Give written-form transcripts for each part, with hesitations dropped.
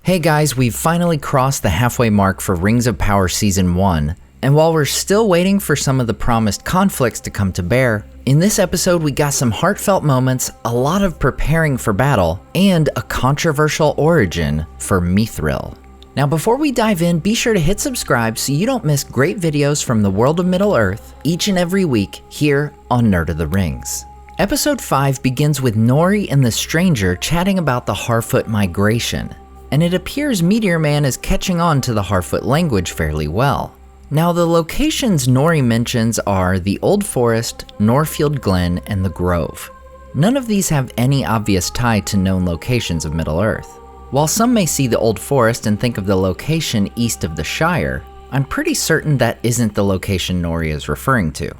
Hey guys, we've finally crossed the halfway mark for Rings of Power Season 1, and while we're still waiting for some of the promised conflicts to come to bear, in this episode we got some heartfelt moments, a lot of preparing for battle, and a controversial origin for Mithril. Now before we dive in, be sure to hit subscribe so you don't miss great videos from the world of Middle-earth each and every week here on Nerd of the Rings. Episode 5 begins with Nori and the Stranger chatting about the Harfoot migration, and it appears Meteor Man is catching on to the Harfoot language fairly well. Now the locations Nori mentions are the Old Forest, Norfield Glen, and the Grove. None of these have any obvious tie to known locations of Middle-earth. While some may see the Old Forest and think of the location east of the Shire, I'm pretty certain that isn't the location Nori is referring to.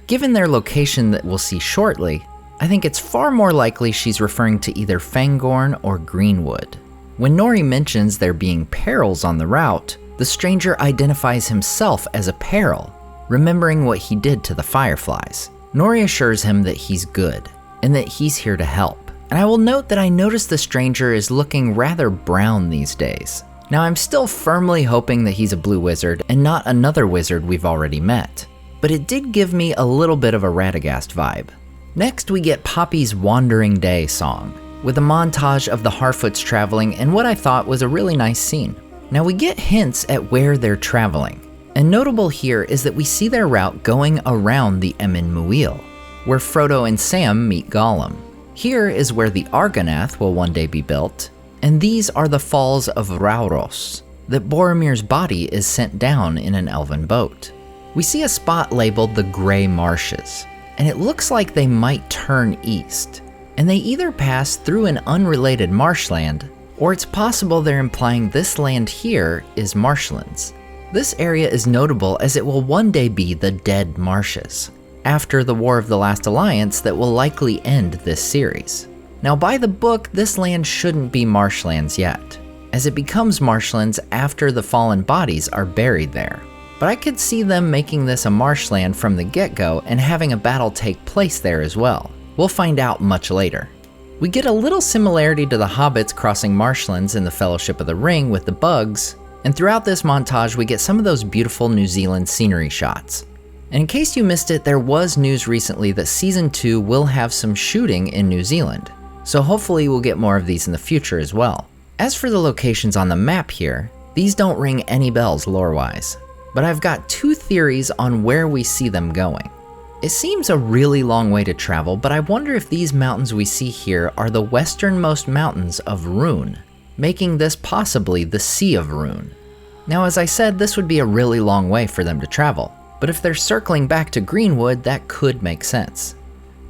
Given their location that we'll see shortly, I think it's far more likely she's referring to either Fangorn or Greenwood. When Nori mentions there being perils on the route, the stranger identifies himself as a peril, remembering what he did to the fireflies. Nori assures him that he's good, and that he's here to help. And I will note that I noticed the stranger is looking rather brown these days. Now I'm still firmly hoping that he's a blue wizard and not another wizard we've already met, but it did give me a little bit of a Radagast vibe. Next we get Poppy's Wandering Day song, with a montage of the Harfoots traveling in what I thought was a really nice scene. Now we get hints at where they're traveling, and notable here is that we see their route going around the Emyn Muil, where Frodo and Sam meet Gollum. Here is where the Argonath will one day be built, and these are the falls of Rauros, that Boromir's body is sent down in an elven boat. We see a spot labeled the Grey Marshes, and it looks like they might turn east, and they either pass through an unrelated marshland, or it's possible they're implying this land here is marshlands. This area is notable as it will one day be the Dead Marshes, after the War of the Last Alliance that will likely end this series. Now by the book, this land shouldn't be marshlands yet, as it becomes marshlands after the fallen bodies are buried there. But I could see them making this a marshland from the get-go and having a battle take place there as well. We'll find out much later. We get a little similarity to the hobbits crossing marshlands in the Fellowship of the Ring with the bugs, and throughout this montage we get some of those beautiful New Zealand scenery shots. And in case you missed it, there was news recently that Season 2 will have some shooting in New Zealand, so hopefully we'll get more of these in the future as well. As for the locations on the map here, these don't ring any bells lore-wise, but I've got two theories on where we see them going. It seems a really long way to travel, but I wonder if these mountains we see here are the westernmost mountains of Rhûn, making this possibly the Sea of Rhûn. Now as I said, this would be a really long way for them to travel, but if they're circling back to Greenwood, that could make sense.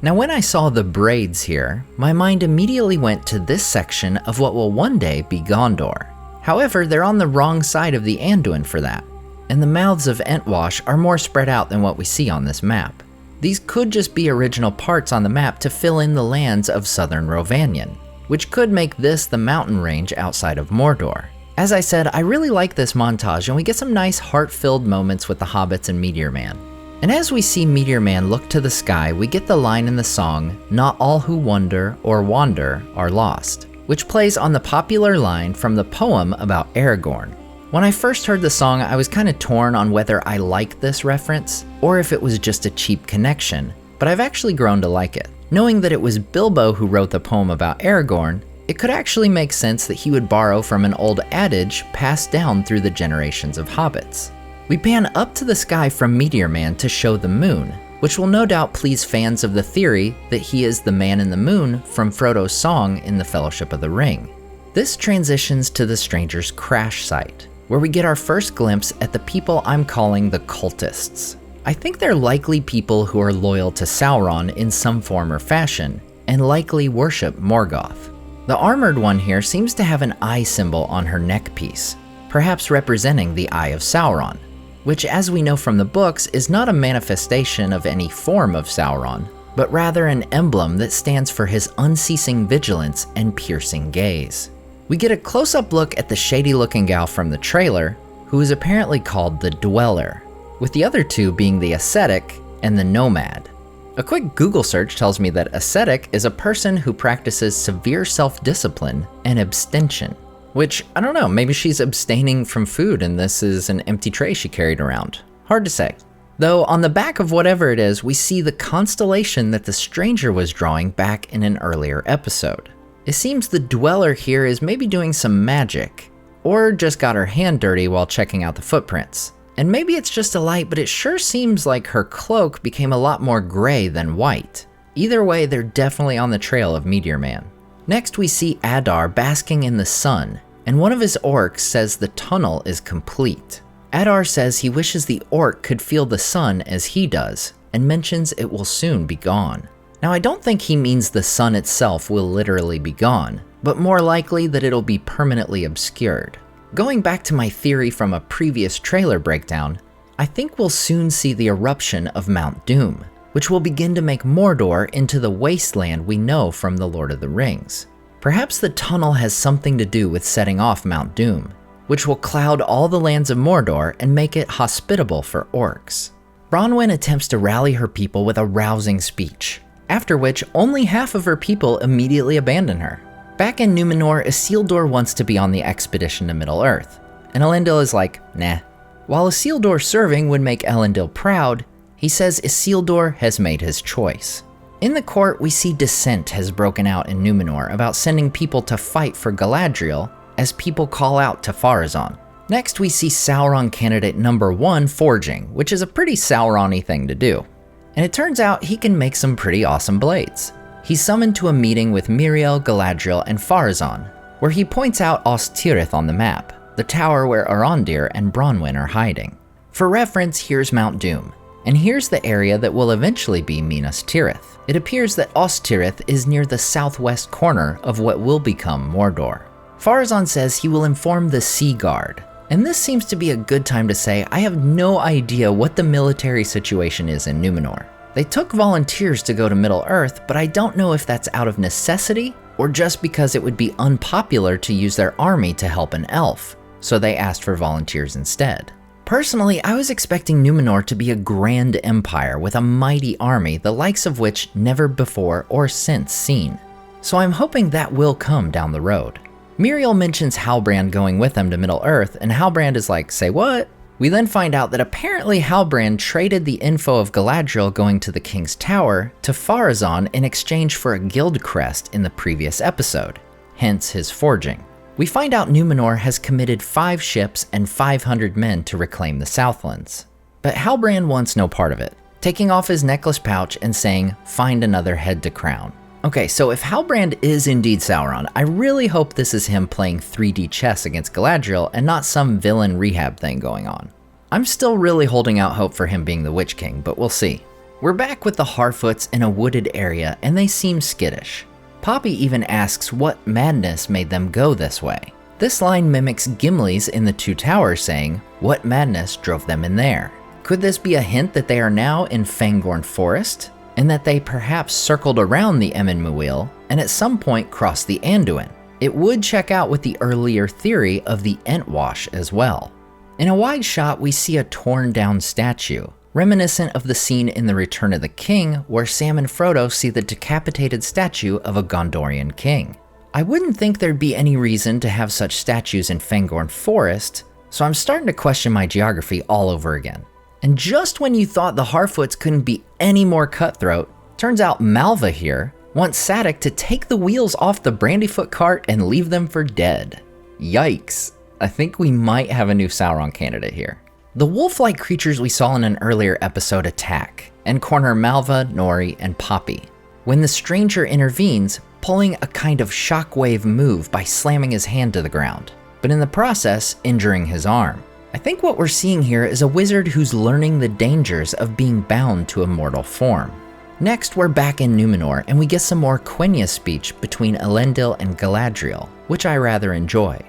Now when I saw the braids here, my mind immediately went to this section of what will one day be Gondor. However, they're on the wrong side of the Anduin for that, and the mouths of Entwash are more spread out than what we see on this map. These could just be original parts on the map to fill in the lands of southern Rhovanion, which could make this the mountain range outside of Mordor. As I said, I really like this montage and we get some nice heart-filled moments with the hobbits and Meteor Man. And as we see Meteor Man look to the sky, we get the line in the song, "Not all who wonder or wander are lost," which plays on the popular line from the poem about Aragorn. When I first heard the song, I was kind of torn on whether I liked this reference, or if it was just a cheap connection, but I've actually grown to like it. Knowing that it was Bilbo who wrote the poem about Aragorn, it could actually make sense that he would borrow from an old adage passed down through the generations of hobbits. We pan up to the sky from Meteor Man to show the moon, which will no doubt please fans of the theory that he is the man in the moon from Frodo's song in the Fellowship of the Ring. This transitions to the stranger's crash site, where we get our first glimpse at the people I'm calling the cultists. I think they're likely people who are loyal to Sauron in some form or fashion, and likely worship Morgoth. The armored one here seems to have an eye symbol on her neck piece, perhaps representing the Eye of Sauron, which as we know from the books is not a manifestation of any form of Sauron, but rather an emblem that stands for his unceasing vigilance and piercing gaze. We get a close-up look at the shady-looking gal from the trailer, who is apparently called the Dweller, with the other two being the Ascetic and the Nomad. A quick Google search tells me that ascetic is a person who practices severe self-discipline and abstention. Which, I don't know, maybe she's abstaining from food and this is an empty tray she carried around. Hard to say. Though on the back of whatever it is, we see the constellation that the stranger was drawing back in an earlier episode. It seems the dweller here is maybe doing some magic, or just got her hand dirty while checking out the footprints. And maybe it's just a light, but it sure seems like her cloak became a lot more gray than white. Either way, they're definitely on the trail of Meteor Man. Next, we see Adar basking in the sun, and one of his orcs says the tunnel is complete. Adar says he wishes the orc could feel the sun as he does, and mentions it will soon be gone. Now, I don't think he means the sun itself will literally be gone, but more likely that it'll be permanently obscured. Going back to my theory from a previous trailer breakdown, I think we'll soon see the eruption of Mount Doom, which will begin to make Mordor into the wasteland we know from The Lord of the Rings. Perhaps the tunnel has something to do with setting off Mount Doom, which will cloud all the lands of Mordor and make it hospitable for orcs. Bronwyn attempts to rally her people with a rousing speech, after which only half of her people immediately abandon her. Back in Numenor, Isildur wants to be on the expedition to Middle-earth, and Elendil is like, nah. While Isildur serving would make Elendil proud, he says Isildur has made his choice. In the court, we see dissent has broken out in Numenor about sending people to fight for Galadriel as people call out to Pharazon. Next, we see Sauron candidate number 1 forging, which is a pretty Sauron-y thing to do. And it turns out he can make some pretty awesome blades. He's summoned to a meeting with Miriel, Galadriel, and Pharazon, where he points out Ostirith on the map, the tower where Arondir and Bronwyn are hiding. For reference, here's Mount Doom. And here's the area that will eventually be Minas Tirith. It appears that Ostirith is near the southwest corner of what will become Mordor. Pharazon says he will inform the Sea Guard, and this seems to be a good time to say I have no idea what the military situation is in Numenor. They took volunteers to go to Middle-earth, but I don't know if that's out of necessity or just because it would be unpopular to use their army to help an elf, so they asked for volunteers instead. Personally, I was expecting Numenor to be a grand empire with a mighty army, the likes of which never before or since seen. So I'm hoping that will come down the road. Miriel mentions Halbrand going with them to Middle-earth, and Halbrand is like, say what? We then find out that apparently Halbrand traded the info of Galadriel going to the King's Tower to Pharazon in exchange for a guild crest in the previous episode, hence his forging. We find out Numenor has committed 5 ships and 500 men to reclaim the Southlands. But Halbrand wants no part of it, taking off his necklace pouch and saying, find another head to crown. Okay, so if Halbrand is indeed Sauron, I really hope this is him playing 3D chess against Galadriel and not some villain rehab thing going on. I'm still really holding out hope for him being the Witch King, but we'll see. We're back with the Harfoots in a wooded area and they seem skittish. Poppy even asks what madness made them go this way. This line mimics Gimli's in the Two Towers saying, what madness drove them in there? Could this be a hint that they are now in Fangorn Forest, and that they perhaps circled around the Emyn Muil and at some point crossed the Anduin? It would check out with the earlier theory of the Entwash as well. In a wide shot, we see a torn down statue, reminiscent of the scene in The Return of the King where Sam and Frodo see the decapitated statue of a Gondorian king. I wouldn't think there'd be any reason to have such statues in Fangorn Forest, so I'm starting to question my geography all over again. And just when you thought the Harfoots couldn't be any more cutthroat, turns out Malva here wants Sadok to take the wheels off the Brandyfoot cart and leave them for dead. Yikes. I think we might have a new Sauron candidate here. The wolf-like creatures we saw in an earlier episode attack and corner Malva, Nori, and Poppy, when the stranger intervenes, pulling a kind of shockwave move by slamming his hand to the ground, but in the process, injuring his arm. I think what we're seeing here is a wizard who's learning the dangers of being bound to a mortal form. Next, we're back in Numenor, and we get some more Quenya speech between Elendil and Galadriel, which I rather enjoy.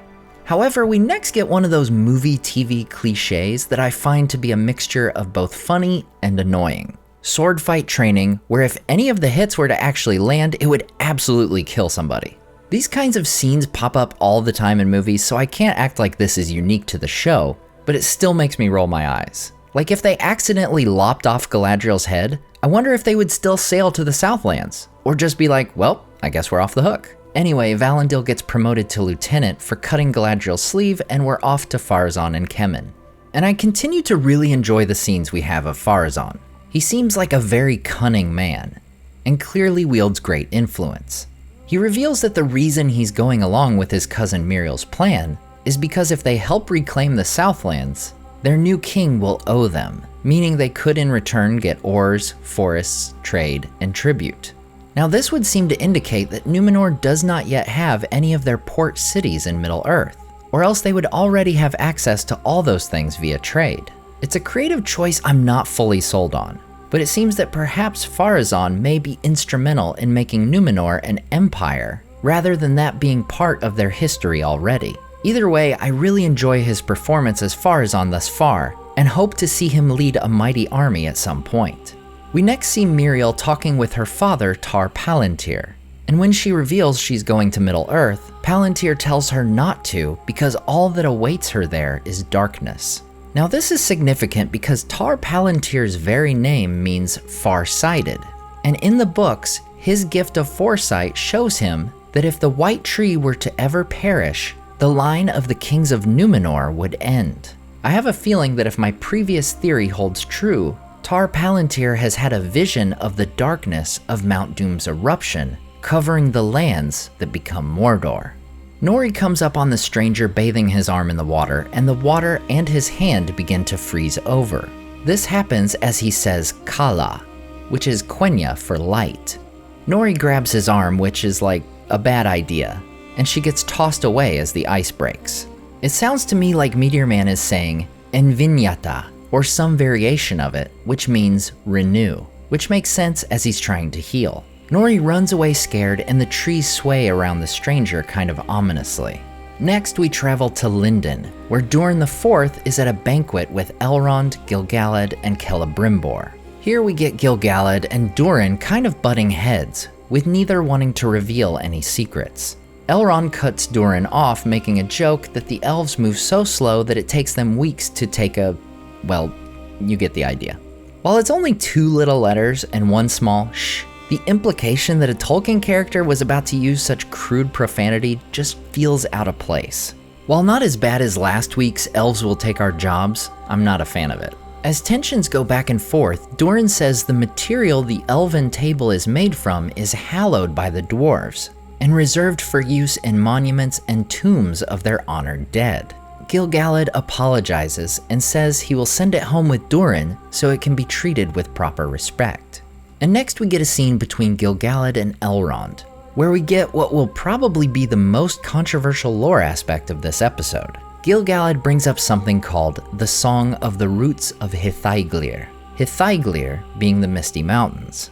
However, we next get one of those movie TV cliches that I find to be a mixture of both funny and annoying. Sword fight training, where if any of the hits were to actually land, it would absolutely kill somebody. These kinds of scenes pop up all the time in movies, so I can't act like this is unique to the show, but it still makes me roll my eyes. Like if they accidentally lopped off Galadriel's head, I wonder if they would still sail to the Southlands, or just be like, well, I guess we're off the hook. Anyway, Valandil gets promoted to lieutenant for cutting Galadriel's sleeve, and we're off to Pharazon and Kemen. And I continue to really enjoy the scenes we have of Pharazon. He seems like a very cunning man, and clearly wields great influence. He reveals that the reason he's going along with his cousin Miriel's plan is because if they help reclaim the Southlands, their new king will owe them, meaning they could in return get ores, forests, trade, and tribute. Now this would seem to indicate that Numenor does not yet have any of their port cities in Middle-earth, or else they would already have access to all those things via trade. It's a creative choice I'm not fully sold on, but it seems that perhaps Pharazon may be instrumental in making Numenor an empire, rather than that being part of their history already. Either way, I really enjoy his performance as Pharazon thus far, and hope to see him lead a mighty army at some point. We next see Miriel talking with her father, Tar-Palantir, and when she reveals she's going to Middle-earth, Palantir tells her not to because all that awaits her there is darkness. Now this is significant because Tar-Palantir's very name means far-sighted, and in the books, his gift of foresight shows him that if the White Tree were to ever perish, the line of the kings of Numenor would end. I have a feeling that if my previous theory holds true, Tar-Palantir has had a vision of the darkness of Mount Doom's eruption, covering the lands that become Mordor. Nori comes up on the stranger bathing his arm in the water, and the water and his hand begin to freeze over. This happens as he says Kala, which is Quenya for light. Nori grabs his arm, which is like a bad idea, and she gets tossed away as the ice breaks. It sounds to me like Meteor Man is saying Envinyata, or some variation of it, which means renew, which makes sense as he's trying to heal. Nori runs away scared, and the trees sway around the stranger kind of ominously. Next, we travel to Lindon, where Durin IV is at a banquet with Elrond, Gil-galad, and Celebrimbor. Here we get Gil-galad and Durin kind of butting heads, with neither wanting to reveal any secrets. Elrond cuts Durin off, making a joke that the elves move so slow that it takes them weeks to take a... well, you get the idea. While it's only 2 little letters and 1 small shh, the implication that a Tolkien character was about to use such crude profanity just feels out of place. While not as bad as last week's Elves Will Take Our Jobs, I'm not a fan of it. As tensions go back and forth, Durin says the material the elven table is made from is hallowed by the dwarves, and reserved for use in monuments and tombs of their honored dead. Gil-galad apologizes and says he will send it home with Durin so it can be treated with proper respect. And next we get a scene between Gil-galad and Elrond, where we get what will probably be the most controversial lore aspect of this episode. Gil-galad brings up something called the Song of the Roots of Hithaeglir, Hithaeglir being the Misty Mountains.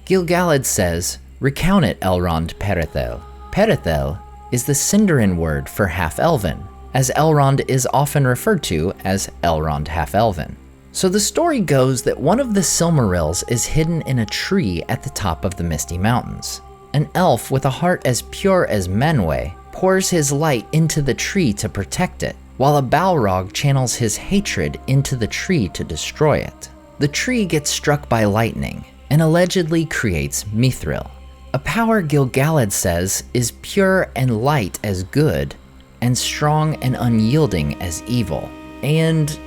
Gil-galad says, "Recount it, Elrond Perithel." Perithel is the Sindarin word for half-elven, as Elrond is often referred to as Elrond half-elven. So the story goes that one of the Silmarils is hidden in a tree at the top of the Misty Mountains. An elf with a heart as pure as Manwë pours his light into the tree to protect it, while a Balrog channels his hatred into the tree to destroy it. The tree gets struck by lightning and allegedly creates Mithril, a power Gil-galad says is pure and light as good, and strong and unyielding as evil. And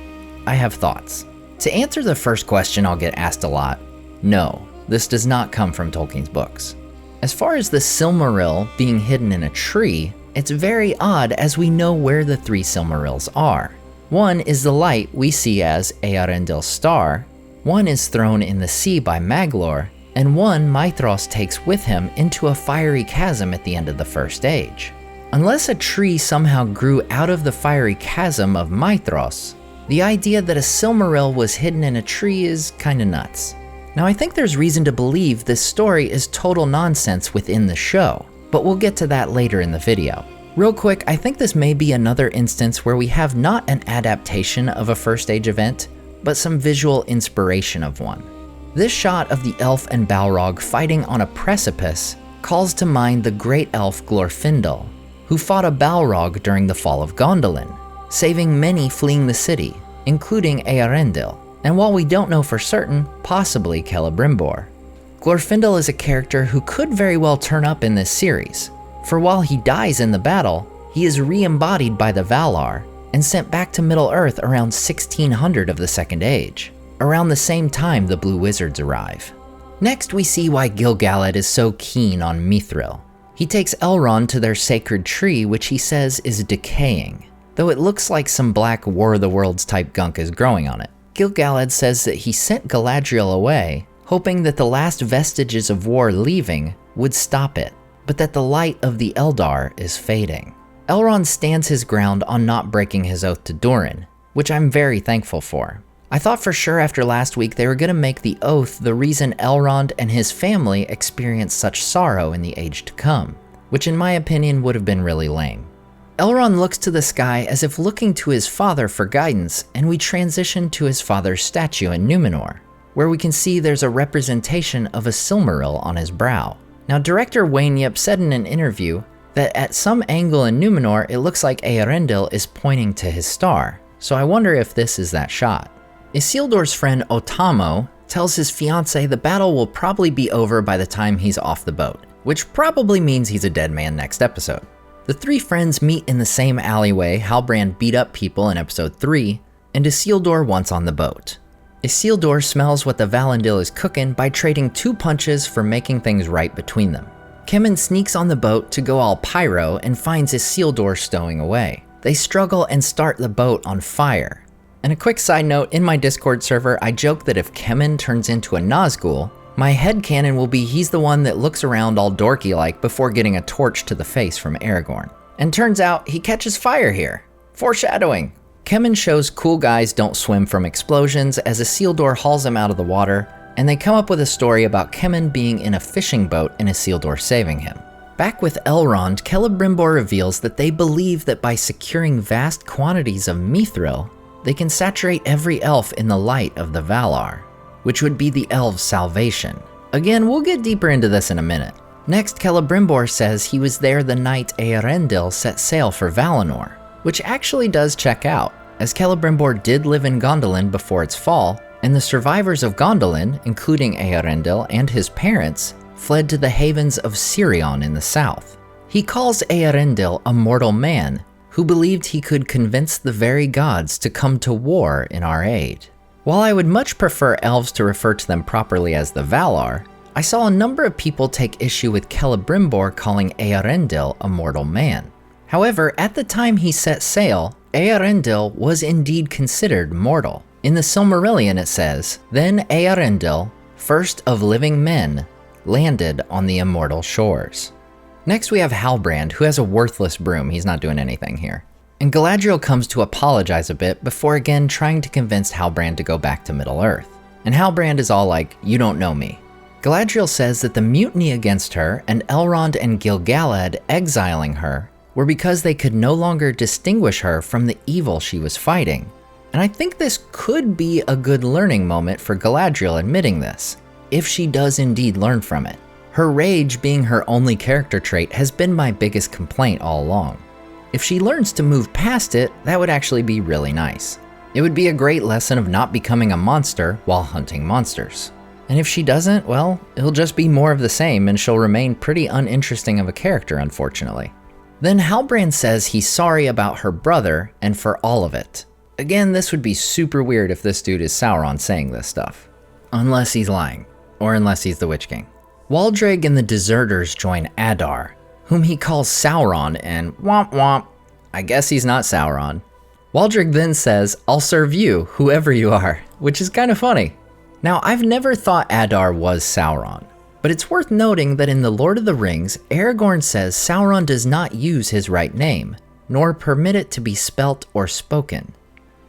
I have thoughts. To answer the first question I'll get asked a lot, no, this does not come from Tolkien's books. As far as the Silmaril being hidden in a tree, it's very odd as we know where the 3 Silmarils are. One is the light we see as Eärendil's star, one is thrown in the sea by Maglor, and one Maithros takes with him into a fiery chasm at the end of the First Age. Unless a tree somehow grew out of the fiery chasm of Maithros, the idea that a Silmaril was hidden in a tree is kinda nuts. Now I think there's reason to believe this story is total nonsense within the show, but we'll get to that later in the video. Real quick, I think this may be another instance where we have not an adaptation of a First Age event, but some visual inspiration of one. This shot of the elf and Balrog fighting on a precipice calls to mind the great elf Glorfindel, who fought a Balrog during the fall of Gondolin, saving many fleeing the city, including Eärendil, and while we don't know for certain, possibly Celebrimbor. Glorfindel is a character who could very well turn up in this series, For while he dies in the battle, he is re-embodied by the Valar and sent back to Middle-earth around 1600 of the Second Age, around the same time the Blue Wizards arrive. Next, we see why Gil-galad is so keen on Mithril. He takes Elrond to their sacred tree, which he says is decaying, though it looks like some black War of the Worlds type gunk is growing on it. Gil-galad says that he sent Galadriel away, hoping that the last vestiges of war leaving would stop it, but that the light of the Eldar is fading. Elrond stands his ground on not breaking his oath to Durin, which I'm very thankful for. I thought for sure after last week they were going to make the oath the reason Elrond and his family experienced such sorrow in the age to come, which in my opinion would have been really lame. Elrond looks to the sky as if looking to his father for guidance, and we transition to his father's statue in Numenor, where we can see there's a representation of a Silmaril on his brow. Now, director Wayne Yip said in an interview that at some angle in Numenor it looks like Eärendil is pointing to his star, so I wonder if this is that shot. Isildur's friend Otamo tells his fiancée the battle will probably be over by the time he's off the boat, which probably means he's a dead man next episode. The three friends meet in the same alleyway Halbrand beat up people in episode 3, and Isildur once on the boat. Isildur smells what the Valandil is cooking by trading 2 punches for making things right between them. Kemen sneaks on the boat to go all pyro and finds Isildur stowing away. They struggle and start the boat on fire. And a quick side note, in my Discord server, I joke that if Kemen turns into a Nazgul, my headcanon will be he's the one that looks around all dorky-like before getting a torch to the face from Aragorn. And turns out he catches fire here. Foreshadowing! Kemen shows cool guys don't swim from explosions as Isildur hauls him out of the water, and they come up with a story about Kemen being in a fishing boat and Isildur saving him. Back with Elrond, Celebrimbor reveals that they believe that by securing vast quantities of Mithril, they can saturate every elf in the light of the Valar, which would be the elves' salvation. Again, we'll get deeper into this in a minute. Next, Celebrimbor says he was there the night Eärendil set sail for Valinor, which actually does check out, as Celebrimbor did live in Gondolin before its fall, and the survivors of Gondolin, including Eärendil and his parents, fled to the havens of Sirion in the south. He calls Eärendil a mortal man who believed he could convince the very gods to come to war in our aid. While I would much prefer elves to refer to them properly as the Valar, I saw a number of people take issue with Celebrimbor calling Eärendil a mortal man. However, at the time he set sail, Eärendil was indeed considered mortal. In the Silmarillion it says, "Then Eärendil, first of living men, landed on the immortal shores." Next we have Halbrand, who has a worthless broom. He's not doing anything here. And Galadriel comes to apologize a bit before again trying to convince Halbrand to go back to Middle-earth. And Halbrand is all like, "You don't know me." Galadriel says that the mutiny against her and Elrond and Gil-galad exiling her were because they could no longer distinguish her from the evil she was fighting. And I think this could be a good learning moment for Galadriel admitting this, if she does indeed learn from it. Her rage being her only character trait has been my biggest complaint all along. If she learns to move past it, that would actually be really nice. It would be a great lesson of not becoming a monster while hunting monsters. And if she doesn't, well, it'll just be more of the same and she'll remain pretty uninteresting of a character, unfortunately. Then Halbrand says he's sorry about her brother and for all of it. Again, this would be super weird if this dude is Sauron saying this stuff. Unless he's lying, or unless he's the Witch King. Waldreg and the deserters join Adar, whom he calls Sauron, and womp womp, I guess he's not Sauron. Waldreg then says, "I'll serve you, whoever you are," which is kind of funny. Now, I've never thought Adar was Sauron, but it's worth noting that in The Lord of the Rings, Aragorn says Sauron does not use his right name, nor permit it to be spelt or spoken.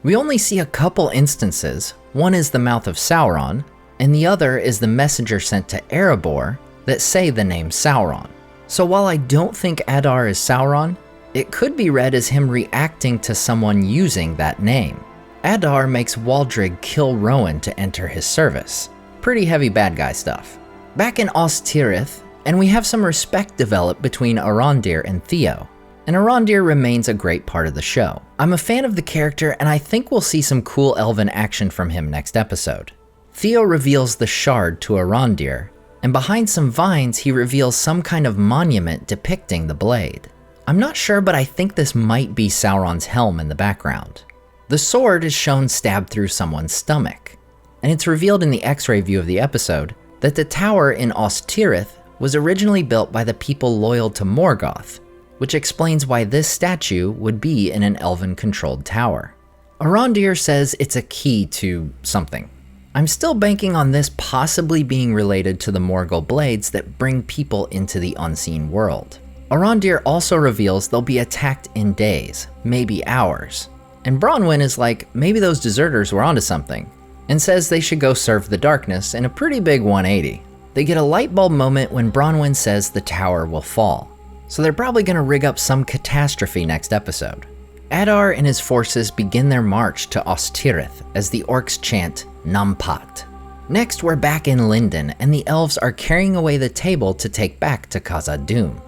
We only see a couple instances. One is the mouth of Sauron, and the other is the messenger sent to Erebor that say the name Sauron. So while I don't think Adar is Sauron, it could be read as him reacting to someone using that name. Adar makes Waldreg kill Rowan to enter his service. Pretty heavy bad guy stuff. Back in Ostirith, and we have some respect developed between Arondir and Theo. And Arondir remains a great part of the show. I'm a fan of the character, and I think we'll see some cool elven action from him next episode. Theo reveals the shard to Arondir, and behind some vines he reveals some kind of monument depicting the blade. I'm not sure, but I think this might be Sauron's helm in the background. The sword is shown stabbed through someone's stomach, and it's revealed in the X-ray view of the episode that the tower in Ostirith was originally built by the people loyal to Morgoth, which explains why this statue would be in an Elven-controlled tower. Arondir says it's a key to something. I'm still banking on this possibly being related to the Morgul blades that bring people into the unseen world. Arondir also reveals they'll be attacked in days, maybe hours. And Bronwyn is like, maybe those deserters were onto something, and says they should go serve the darkness in a pretty big 180. They get a light bulb moment when Bronwyn says the tower will fall, so they're probably going to rig up some catastrophe next episode. Adar and his forces begin their march to Ostirith as the orcs chant Nampat. Next, we're back in Lindon, and the elves are carrying away the table to take back to Khazad-dûm.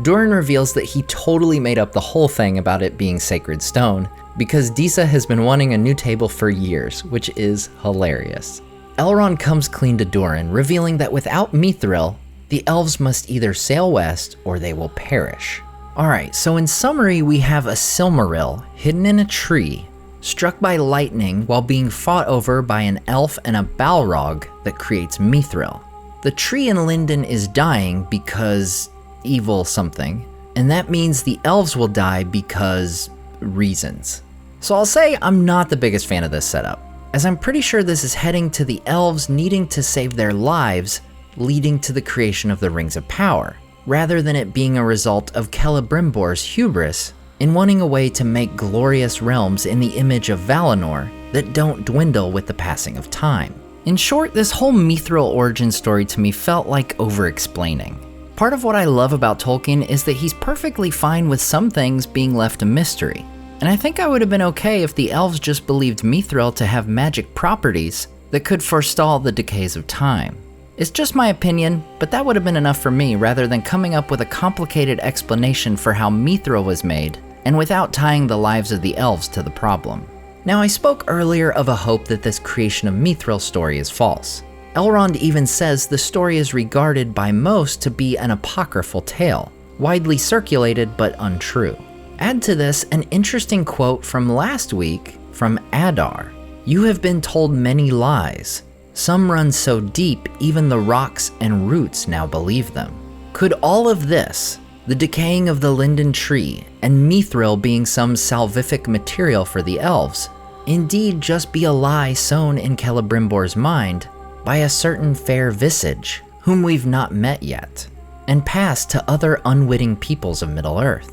Durin reveals that he totally made up the whole thing about it being sacred stone, because Disa has been wanting a new table for years, which is hilarious. Elrond comes clean to Durin, revealing that without Mithril, the elves must either sail west or they will perish. Alright, so in summary, we have a Silmaril hidden in a tree, struck by lightning while being fought over by an elf and a Balrog that creates Mithril. The tree in Lindon is dying because evil something, and that means the elves will die because reasons. So I'll say I'm not the biggest fan of this setup, as I'm pretty sure this is heading to the elves needing to save their lives, leading to the creation of the Rings of Power, rather than it being a result of Celebrimbor's hubris in wanting a way to make glorious realms in the image of Valinor that don't dwindle with the passing of time. In short, this whole Mithril origin story to me felt like over-explaining. Part of what I love about Tolkien is that he's perfectly fine with some things being left a mystery, and I think I would have been okay if the elves just believed Mithril to have magic properties that could forestall the decays of time. It's just my opinion, but that would have been enough for me rather than coming up with a complicated explanation for how Mithril was made, and without tying the lives of the elves to the problem. Now, I spoke earlier of a hope that this creation of Mithril story is false. Elrond even says the story is regarded by most to be an apocryphal tale, widely circulated but untrue. Add to this an interesting quote from last week from Adar. "You have been told many lies. Some run so deep even the rocks and roots now believe them." Could all of this, the decaying of the linden tree and Mithril being some salvific material for the elves, indeed just be a lie sown in Celebrimbor's mind by a certain fair visage, whom we've not met yet, and passed to other unwitting peoples of Middle-earth?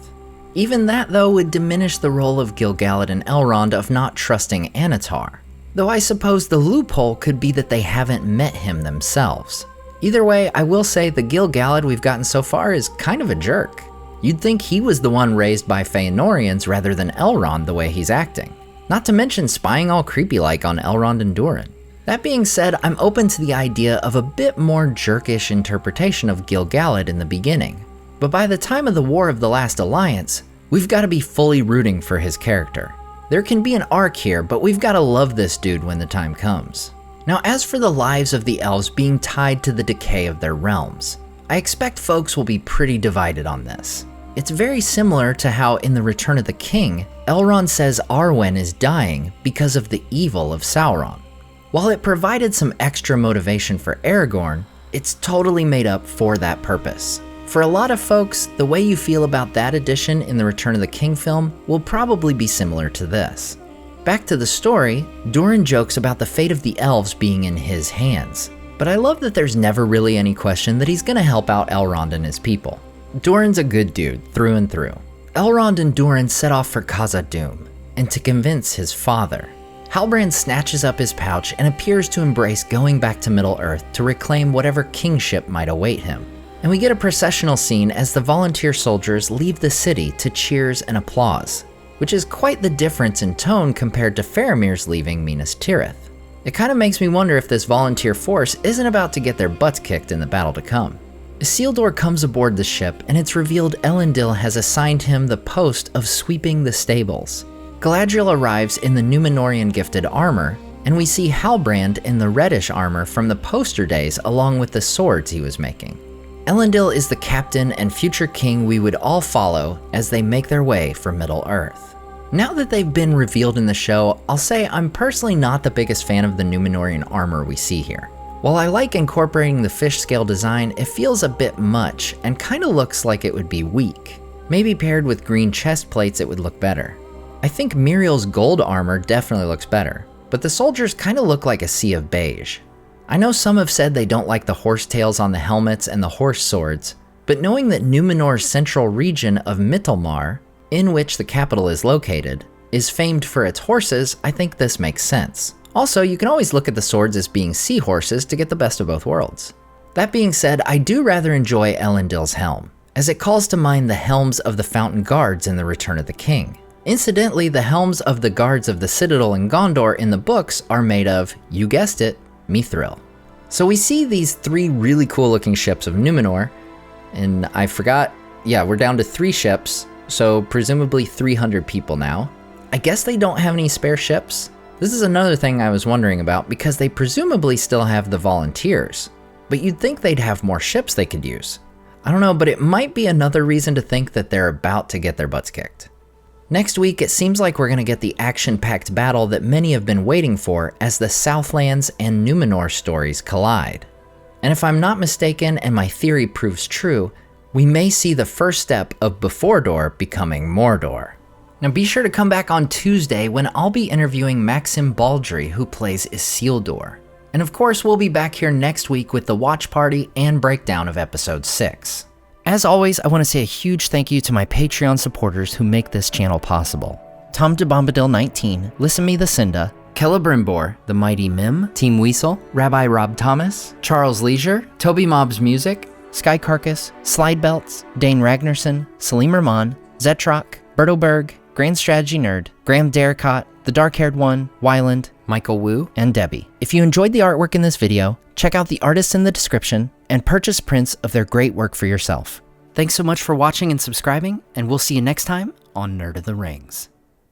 Even that, though, would diminish the role of Gil-galad and Elrond of not trusting Annatar, though I suppose the loophole could be that they haven't met him themselves. Either way, I will say the Gil-galad we've gotten so far is kind of a jerk. You'd think he was the one raised by Feanorians rather than Elrond the way he's acting. Not to mention spying all creepy-like on Elrond and Durin. That being said, I'm open to the idea of a bit more jerkish interpretation of Gil-galad in the beginning. But by the time of the War of the Last Alliance, we've got to be fully rooting for his character. There can be an arc here, but we've got to love this dude when the time comes. Now, as for the lives of the elves being tied to the decay of their realms, I expect folks will be pretty divided on this. It's very similar to how in The Return of the King, Elrond says Arwen is dying because of the evil of Sauron. While it provided some extra motivation for Aragorn, it's totally made up for that purpose. For a lot of folks, the way you feel about that addition in the Return of the King film will probably be similar to this. Back to the story, Durin jokes about the fate of the elves being in his hands, but I love that there's never really any question that he's gonna help out Elrond and his people. Durin's a good dude, through and through. Elrond and Durin set off for Khazad-dûm, and to convince his father. Halbrand snatches up his pouch and appears to embrace going back to Middle-earth to reclaim whatever kingship might await him. And we get a processional scene as the volunteer soldiers leave the city to cheers and applause, which is quite the difference in tone compared to Faramir's leaving Minas Tirith. It kind of makes me wonder if this volunteer force isn't about to get their butts kicked in the battle to come. Isildur comes aboard the ship, and it's revealed Elendil has assigned him the post of sweeping the stables. Galadriel arrives in the Numenorean gifted armor, And we see Halbrand in the reddish armor from the poster days along with the swords he was making. Elendil is the captain and future king we would all follow as they make their way for Middle-earth. Now that they've been revealed in the show, I'll say I'm personally not the biggest fan of the Numenorean armor we see here. While I like incorporating the fish scale design, it feels a bit much and kinda looks like it would be weak. Maybe paired with green chest plates it would look better. I think Miriel's gold armor definitely looks better, but the soldiers kinda look like a sea of beige. I know some have said they don't like the horsetails on the helmets and the horse swords, but knowing that Numenor's central region of Mithril, in which the capital is located, is famed for its horses, I think this makes sense. Also, you can always look at the swords as being seahorses to get the best of both worlds. That being said, I do rather enjoy Elendil's helm, as it calls to mind the helms of the Fountain Guards in The Return of the King. Incidentally, the helms of the guards of the Citadel in Gondor in the books are made of, you guessed it, Mithril. So we see these 3 really cool looking ships of Numenor, and I forgot, yeah, we're down to 3 ships, so presumably 300 people now. I guess they don't have any spare ships. This is another thing I was wondering about because they presumably still have the volunteers, but you'd think they'd have more ships they could use. I don't know, but it might be another reason to think that they're about to get their butts kicked. Next week, it seems like we're going to get the action-packed battle that many have been waiting for as the Southlands and Numenor stories collide. And if I'm not mistaken and my theory proves true, we may see the first step of Before becoming Mordor. Now be sure to come back on Tuesday when I'll be interviewing Maxim Baldry, who plays Isildur. And of course, we'll be back here next week with the watch party and breakdown of episode 6. As always, I want to say a huge thank you to my Patreon supporters who make this channel possible. Tom DeBombadil 19, Listen Me the Cinda, Kella Brimbor, The Mighty Mim, Team Weasel, Rabbi Rob Thomas, Charles Leisure, Toby Mob's Music, Sky Carcass, Slide Belts, Dane Ragnarsson, Salim Rahman, Zetrock, Berto Berg, Grand Strategy Nerd, Graham Darricott, The Dark-Haired One, Wyland, Michael Wu, and Debbie. If you enjoyed the artwork in this video, check out the artists in the description and purchase prints of their great work for yourself. Thanks so much for watching and subscribing, and we'll see you next time on Nerd of the Rings.